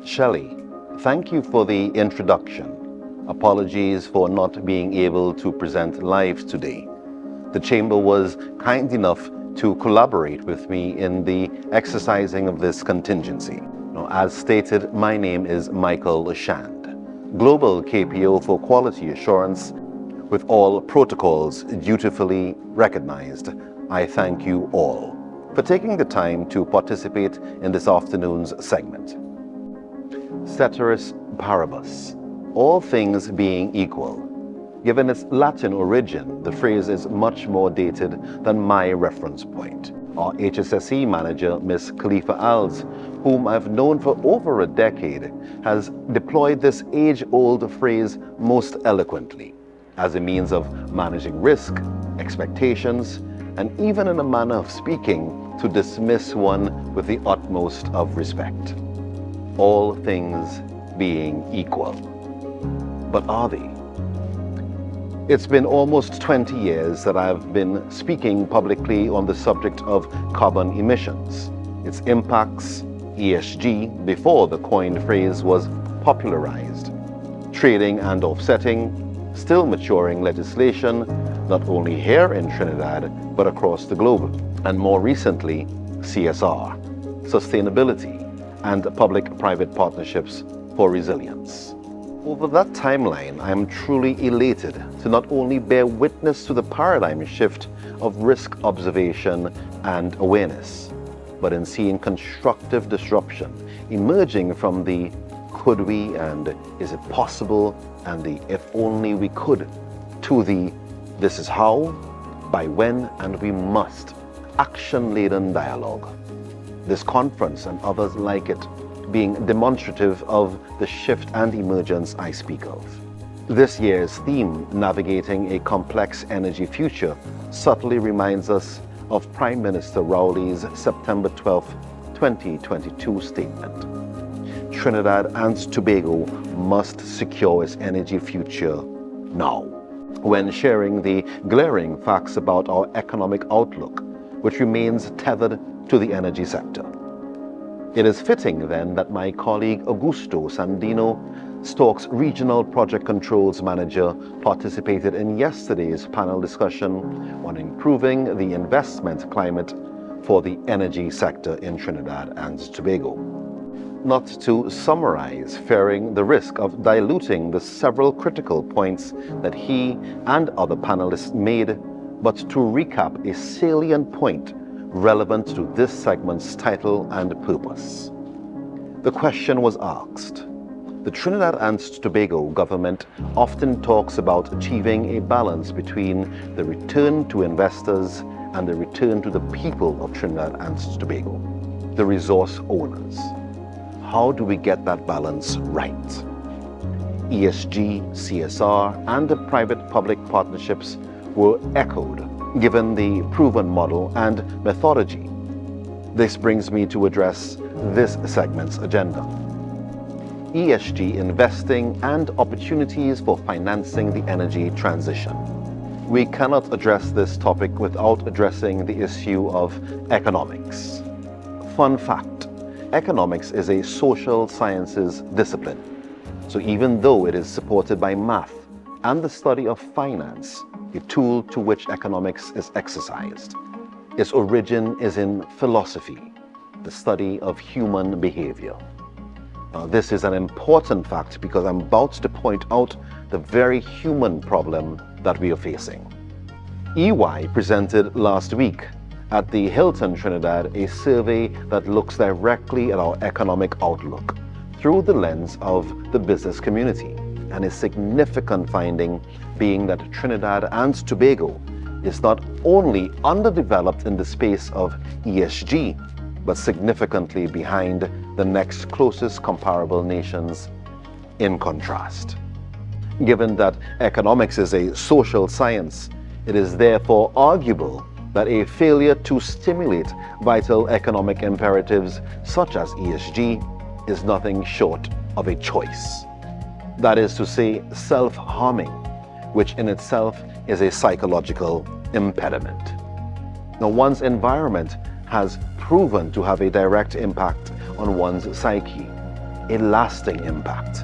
Shelley, thank you for the introduction. Apologies for not being able to present live today. The Chamber was kind enough to collaborate with me in the exercising of this contingency. As stated, my name is Michael Shand, Global KPO for Quality Assurance, with all protocols dutifully recognized. I thank you all for taking the time to participate in this afternoon's segment. Ceteris paribus, all things being equal. Given its Latin origin, the phrase is much more dated than my reference point. Our HSSE manager, Ms. Khalifa Alves, whom I've known for over a decade, has deployed this age-old phrase most eloquently as a means of managing risk, expectations, and even in a manner of speaking, to dismiss one with the utmost of respect. All things being equal. But are they? It's been almost 20 years that I've been speaking publicly on the subject of carbon emissions, its impacts, ESG, before the coined phrase was popularized, trading and offsetting, still maturing legislation, not only here in Trinidad, but across the globe, and more recently, CSR, sustainability, and public-private partnerships for resilience. Over that timeline, I am truly elated to not only bear witness to the paradigm shift of risk observation and awareness, but in seeing constructive disruption emerging from the could we and is it possible and the if only we could to the this is how, by when, and we must action-laden dialogue. This conference and others like it being demonstrative of the shift and emergence I speak of. This year's theme, Navigating a Complex Energy Future, subtly reminds us of Prime Minister Rowley's September 12, 2022 statement. Trinidad and Tobago must secure its energy future now, when sharing the glaring facts about our economic outlook, which remains tethered to the energy sector. It is fitting then that my colleague Augusto Sandino, Stork's Regional Project Controls Manager, participated in yesterday's panel discussion on improving the investment climate for the energy sector in Trinidad and Tobago. Not to summarize, fearing the risk of diluting the several critical points that he and other panelists made, but to recap a salient point relevant to this segment's title and purpose. The question was asked. The Trinidad and Tobago government often talks about achieving a balance between the return to investors and the return to the people of Trinidad and Tobago, the resource owners. How do we get that balance right? ESG, CSR, and the private-public partnerships were echoed, given the proven model and methodology. This brings me to address this segment's agenda. ESG investing and opportunities for financing the energy transition. We cannot address this topic without addressing the issue of economics. Fun fact, economics is a social sciences discipline. So even though it is supported by math and the study of finance, a tool to which economics is exercised, its origin is in philosophy, the study of human behavior. Now, this is an important fact because I'm about to point out the very human problem that we are facing. EY presented last week at the Hilton Trinidad a survey that looks directly at our economic outlook through the lens of the business community, and a significant finding being that Trinidad and Tobago is not only underdeveloped in the space of ESG, but significantly behind the next closest comparable nations in contrast. Given that economics is a social science, it is therefore arguable that a failure to stimulate vital economic imperatives such as ESG is nothing short of a choice. That is to say, self-harming, which in itself is a psychological impediment. Now, one's environment has proven to have a direct impact on one's psyche. a lasting impact.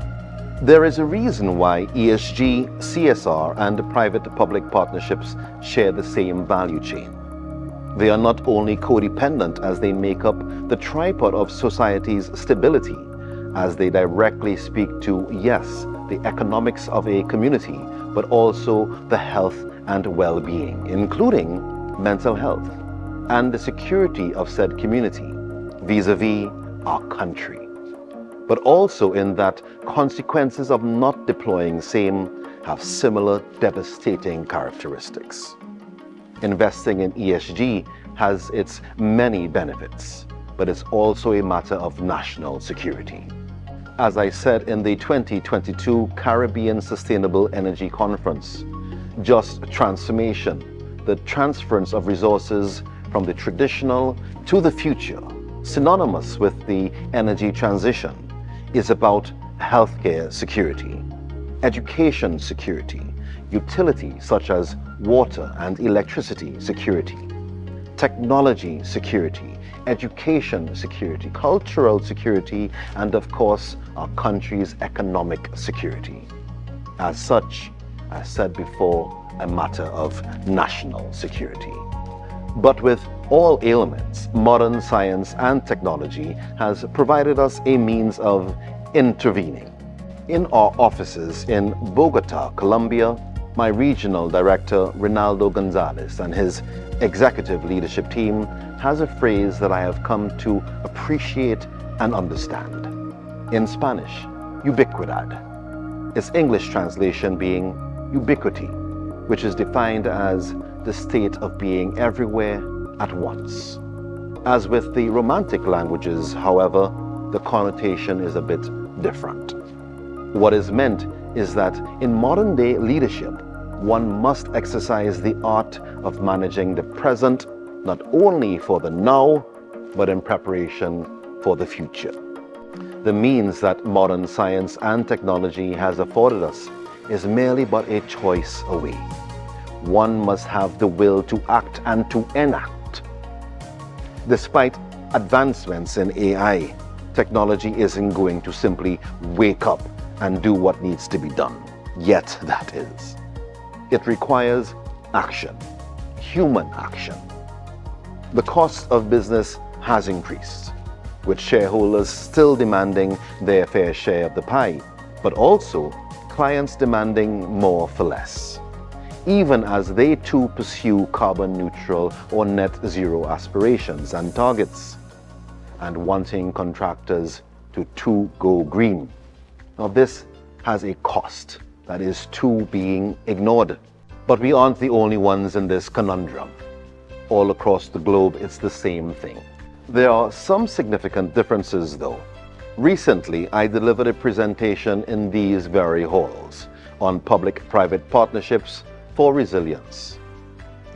There is a reason why ESG, CSR, and private-public partnerships share the same value chain. They are not only codependent as they make up the tripod of society's stability, as they directly speak to, yes, the economics of a community, but also the health and well-being, including mental health, and the security of said community vis-a-vis our country. But also in that consequences of not deploying same have similar devastating characteristics. Investing in ESG has its many benefits, but it's also a matter of national security. As I said in the 2022 Caribbean Sustainable Energy Conference, just transformation, the transference of resources from the traditional to the future, synonymous with the energy transition, is about healthcare security, education security, utility such as water and electricity security, technology security, education security, cultural security, and of course, our country's economic security. As such, as said before, a matter of national security. But with all ailments, modern science and technology has provided us a means of intervening. In our offices in Bogota, Colombia, my regional director, Rinaldo Gonzalez, and his executive leadership team has a phrase that I have come to appreciate and understand. In Spanish, ubiquidad. Its English translation being ubiquity, which is defined as the state of being everywhere at once. As with the Romantic languages, however, the connotation is a bit different. What is meant is that in modern day leadership, one must exercise the art of managing the present, not only for the now, but in preparation for the future. The means that modern science and technology has afforded us is merely but a choice away. One must have the will to act and to enact. Despite advancements in AI, technology isn't going to simply wake up and do what needs to be done. Yet that is. It requires action, human action. The cost of business has increased, with shareholders still demanding their fair share of the pie, but also clients demanding more for less, even as they too pursue carbon neutral or net zero aspirations and targets, and wanting contractors to too go green. Now this has a cost that is too being ignored. But we aren't the only ones in this conundrum. All across the globe, it's the same thing. There are some significant differences though. Recently, I delivered a presentation in these very halls on public-private partnerships for resilience.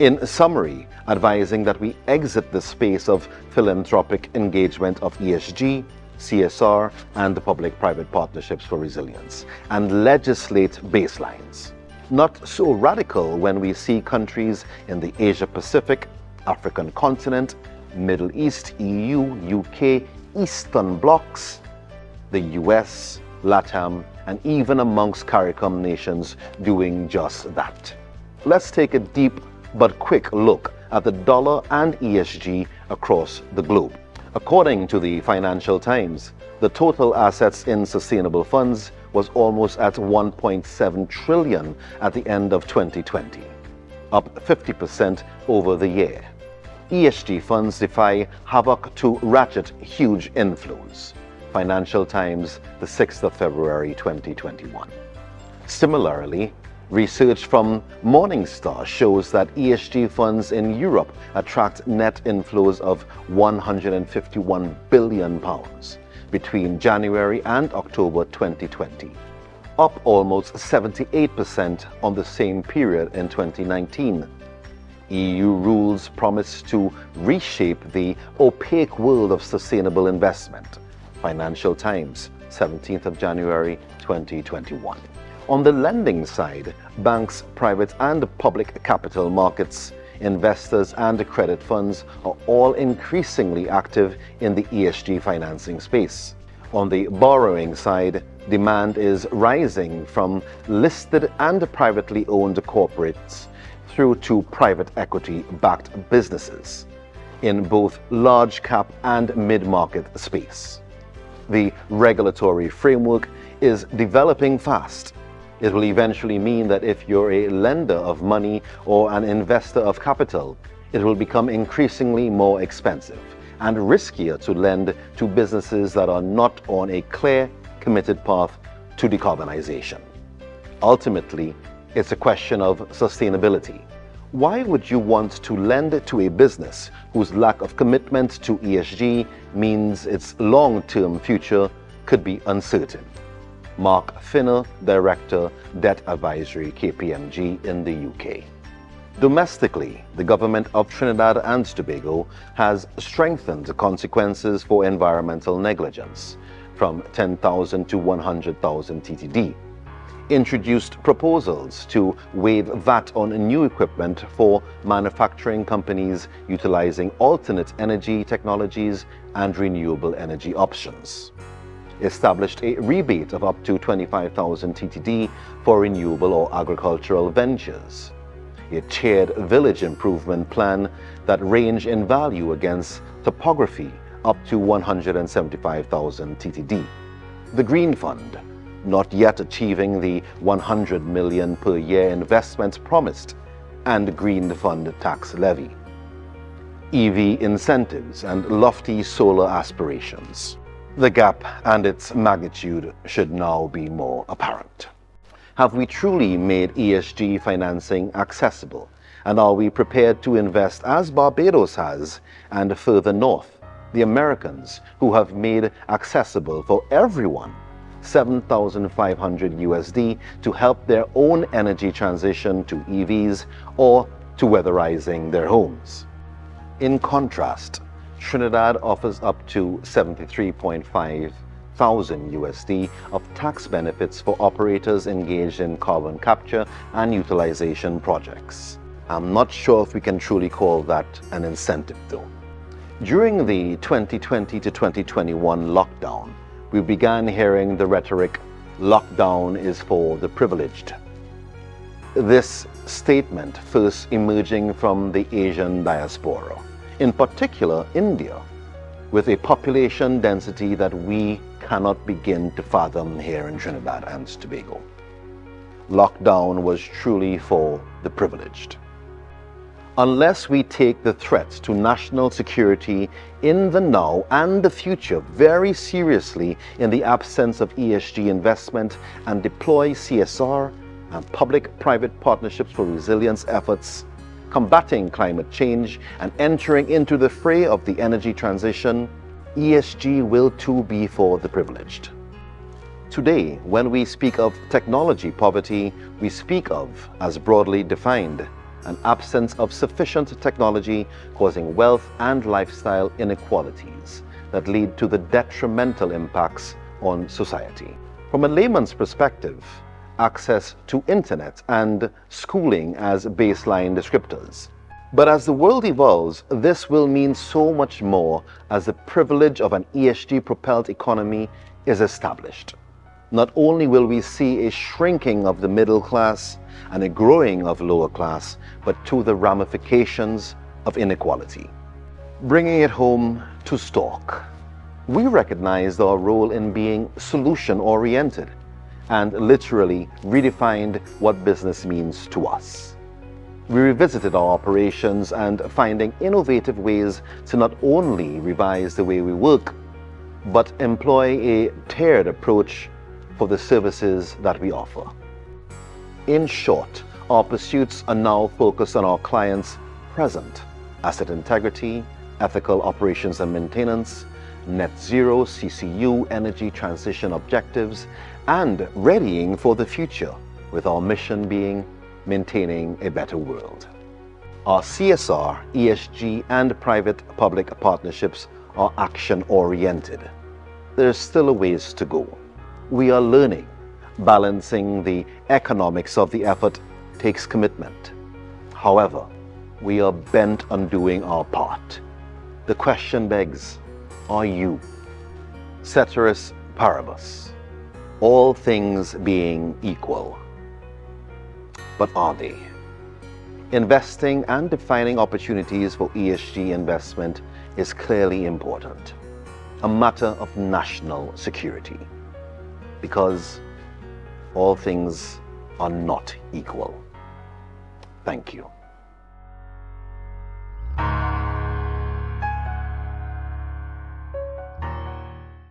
In summary, advising that we exit the space of philanthropic engagement of ESG, CSR, and the public-private partnerships for resilience, and legislate baselines. Not so radical when we see countries in the Asia-Pacific, African continent, Middle East, EU, UK, Eastern blocs, the US, LATAM, and even amongst CARICOM nations doing just that. Let's take a deep but quick look at the dollar and ESG across the globe. According to the Financial Times, the total assets in sustainable funds was almost at 1.7 trillion at the end of 2020, up 50% over the year. ESG funds defy havoc to ratchet huge inflows. Financial Times, the 6th of February 2021. Similarly, research from Morningstar shows that ESG funds in Europe attract net inflows of £151 billion between January and October 2020, up almost 78% on the same period in 2019. EU rules promise to reshape the opaque world of sustainable investment. Financial Times, 17th of January 2021. On the lending side, banks, private and public capital markets, investors and credit funds are all increasingly active in the ESG financing space. On the borrowing side, demand is rising from listed and privately owned corporates through to private equity-backed businesses in both large cap and mid-market space. The regulatory framework is developing fast. It will eventually mean that if you're a lender of money or an investor of capital, it will become increasingly more expensive and riskier to lend to businesses that are not on a clear, committed path to decarbonization. Ultimately, it's a question of sustainability. Why would you want to lend to a business whose lack of commitment to ESG means its long-term future could be uncertain? Mark Finner, Director, Debt Advisory, KPMG in the UK. Domestically, the government of Trinidad and Tobago has strengthened the consequences for environmental negligence from 10,000 to 100,000 TTD, introduced proposals to waive VAT on new equipment for manufacturing companies utilizing alternate energy technologies and renewable energy options, established a rebate of up to 25,000 TTD for renewable or agricultural ventures, a tiered village improvement plan that range in value against topography up to 175,000 TTD. The Green Fund, not yet achieving the 100 million per year investments promised, and Green Fund tax levy. EV incentives and lofty solar aspirations. The gap and its magnitude should now be more apparent. Have we truly made ESG financing accessible? And are we prepared to invest as Barbados has, and further north, the Americans, who have made accessible for everyone $7,500 USD to help their own energy transition to EVs or to weatherizing their homes? In contrast, Trinidad offers up to $73,500 USD of tax benefits for operators engaged in carbon capture and utilization projects. I'm not sure if we can truly call that an incentive though. During the 2020 to 2021 lockdown, we began hearing the rhetoric, "Lockdown is for the privileged." This statement first emerging from the Asian diaspora, in particular India, with a population density that we cannot begin to fathom here in Trinidad and Tobago. Lockdown was truly for the privileged. Unless we take the threat to national security in the now and the future very seriously in the absence of ESG investment and deploy CSR and public-private partnerships for resilience efforts, combating climate change and entering into the fray of the energy transition, ESG will too be for the privileged. Today, when we speak of technology poverty, we speak of, as broadly defined, an absence of sufficient technology causing wealth and lifestyle inequalities that lead to the detrimental impacts on society. From a layman's perspective, access to internet and schooling as baseline descriptors. But as the world evolves, this will mean so much more as the privilege of an ESG-propelled economy is established. Not only will we see a shrinking of the middle class and a growing of lower class, but to the ramifications of inequality. Bringing it home to Stork, we recognized our role in being solution-oriented and literally redefined what business means to us. We revisited our operations and finding innovative ways to not only revise the way we work, but employ a tiered approach for the services that we offer. In short, our pursuits are now focused on our clients' present asset integrity, ethical operations and maintenance, net zero CCU energy transition objectives, and readying for the future, with our mission being maintaining a better world. Our CSR, ESG, and private-public partnerships are action-oriented. There's still a ways to go. We are learning. Balancing the economics of the effort takes commitment. However, we are bent on doing our part. The question begs, are you? Ceteris paribus, all things being equal. But are they? Investing and defining opportunities for ESG investment is clearly important, a matter of national security, because all things are not equal. Thank you.